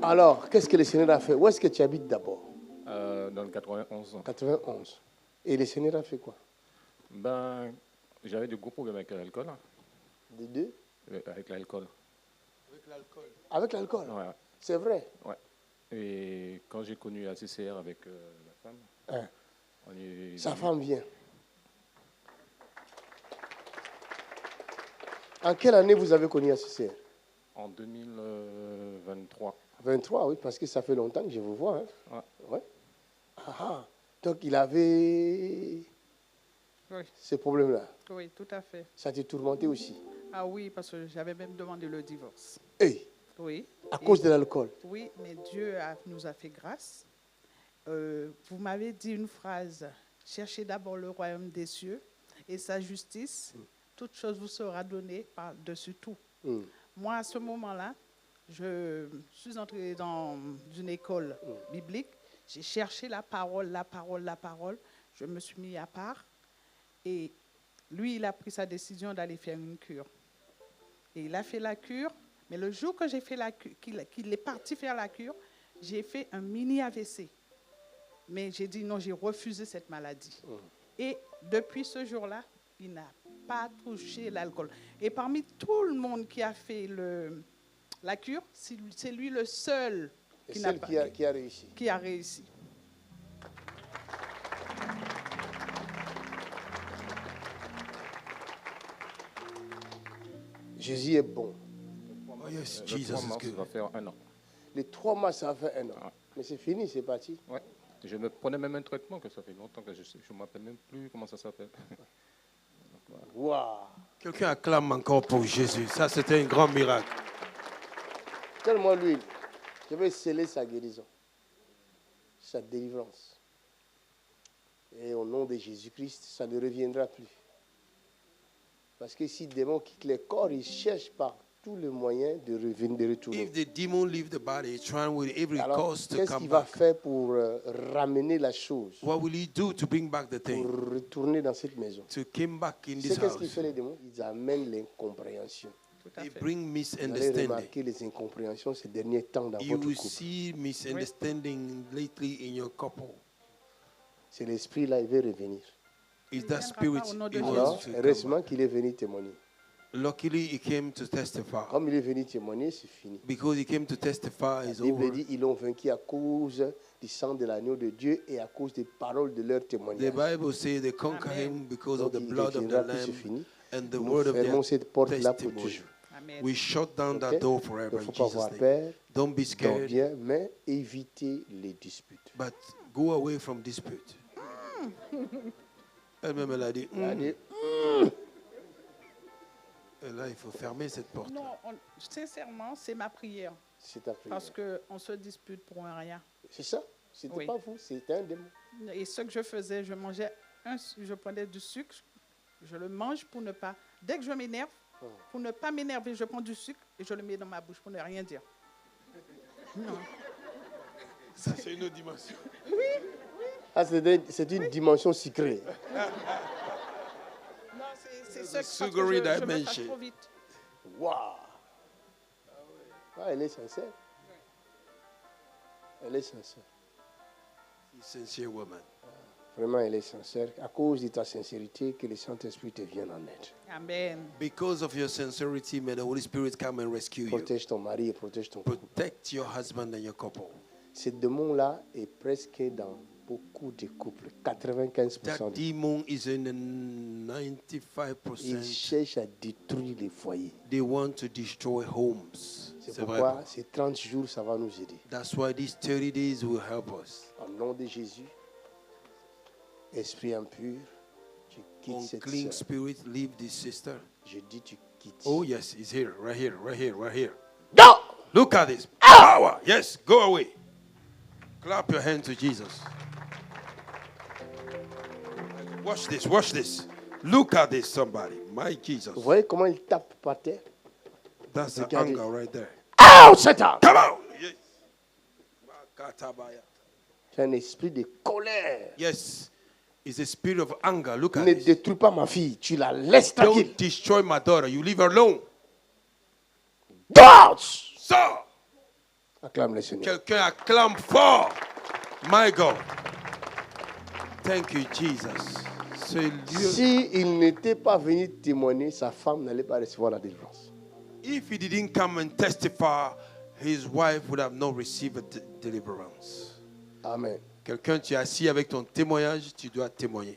Alors, qu'est-ce que le Seigneur a fait? Où est-ce que tu habites d'abord? Dans le 91. 91. Et le Seigneur a fait quoi? Ben, j'avais de gros problèmes avec l'alcool. Des deux? Avec l'alcool. Avec l'alcool? Ouais. C'est vrai? Ouais. Et quand j'ai connu la CCR avec ma femme, Hein. on est... Sa femme vient. En quelle année vous avez connu la CCR? En 2023. 23, oui, parce que ça fait longtemps que je vous vois. Hein. Ouais. Ouais. Ah, ah. Donc, il avait Oui, ces problèmes-là. oui, tout à fait. Ça t'a tourmenté aussi. Ah oui, parce que j'avais même demandé le divorce. Hey, Oui. à cause de l'alcool. Oui, mais Dieu nous a fait grâce. Vous m'avez dit une phrase, cherchez d'abord le royaume des cieux et sa justice, toute chose vous sera donnée par-dessus tout. Moi, à ce moment-là, je suis entrée dans une école biblique, j'ai cherché la parole. Je me suis mis à part et lui, il a pris sa décision d'aller faire une cure. Et il a fait la cure, mais le jour que j'ai fait la cure, qu'il est parti faire la cure, j'ai fait un mini AVC. Mais j'ai dit non, j'ai refusé cette maladie. Et depuis ce jour-là, il n'a pas touché l'alcool. Et parmi tout le monde qui a fait la cure, c'est lui le seul qui a réussi. Jésus est bon. Oh yes, Le Jesus 3 is mars, ça good. va faire 1 an. Les 3 mois, ça a fait 1 an. Ah. Mais c'est fini, c'est parti. Ouais. Je me prenais même un traitement que ça fait longtemps que je ne me rappelle même plus comment ça s'appelle. Waouh! Quelqu'un acclame encore pour Jésus. Ça, c'était un grand miracle. Donne-moi l'huile. Je vais sceller sa guérison, sa délivrance. Et au nom de Jésus-Christ, ça ne reviendra plus. Parce que si le démon quitte le corps, il cherche par tous les moyens de revenir, de retourner. If the demon leave the body, he's trying with every Alors, cause to qu'est-ce come qu'il va back. faire pour ramener la chose, What will he do to bring back the pour thing? retourner dans cette maison? To come back in Tu sais this qu'est-ce qu'ils house. font les démons? Ils amènent l'incompréhension. Tout à They fait. bring Vous allez misunderstanding. remarquer les incompréhensions ces derniers temps dans You votre will couple. see misunderstanding lately in your couple. C'est l'esprit-là, il veut revenir. Is Il that viendra spirit pas au nom de he Jésus. wants Alors, to come heureusement back. qu'il est venu témoigner. Luckily, he came to testify. Comme il est venu témoigner, c'est fini. Because he came to testify, La it's Bible over. dit ils l'ont vaincu à cause du sang de l'agneau de Dieu et à cause des paroles de leur The témoignage. Bible says they conquer Amen. him because Donc, of the il blood of the reviendra plus, c'est Lamb fini. and the Nous word of fermons their cette porte-là pour testimony. toujours. Amen. We shut down Ok? that door Il forever ne in faut pas Jesus' avoir name. peur, Don't be donc scared, bien, mais évitez les disputes. but go away from dispute. Elle-même, elle a dit, Allez, Et là, il faut fermer cette porte. Non, sincèrement, c'est ma prière. c'est ta prière. Parce qu'on se dispute pour un rien. C'est ça. C'était Oui. pas vous, c'était un démon. Et ce que je faisais, je mangeais je prenais du sucre, je le mange pour ne pas. Dès que je m'énerve, pour ne pas m'énerver, je prends du sucre et je le mets dans ma bouche pour ne rien dire. Ça, c'est une autre dimension. Ah, c'est une dimension sucrée. Non, c'est ça que sugary je me fâche dimension. trop vite. Waouh! Ah, elle est sincère. Elle est sincère. Sincere woman. Vraiment, elle est sincère. À cause de ta sincérité, que le Saint-Esprit te vienne en aide. Amen. Because of your sincerity, may the Holy Spirit come and rescue you. Protège ton mari et protège ton couple. Protect your husband and your couple. Ce démon-là est presque dans beaucoup de couples. 95% That des demon is in the ils 95%. cherchent à détruire les foyers. They want to destroy homes. C'est C'est vrai. pourquoi ces 30 jours, ça va nous aider. That's why these 30 days will help us. Au nom de Jésus, esprit impur, tu quittes cette Unclean sœur. spirit, leave this sister. Je dis tu quittes. Oh yes, he's here, right here, right here, right here. Non! Look at this power. Yes, go away. Clap your hand to Jesus. Watch this, watch this. Look at this, somebody. My Jesus. Vous voyez comment il tape par terre? That's the Regardez. anger right there. Out, Satan! Come on. Yes. Makatabaya. C'est un esprit de colère. Yes. It's a spirit of anger. Look at Ne this. détruis pas ma fille, tu la laisses tranquille. Don't destroy my daughter. You leave her alone. Out! Sors. Acclame le Seigneur. Quelqu'un acclame fort. My God. Thank you, Jesus. Ce lieu, S'il n'était pas venu témoigner, sa femme n'allait pas recevoir la délivrance. if he didn't come and testify, his wife would have not received a deliverance. Amen. Quelqu'un, tu es assis avec ton témoignage, tu dois témoigner.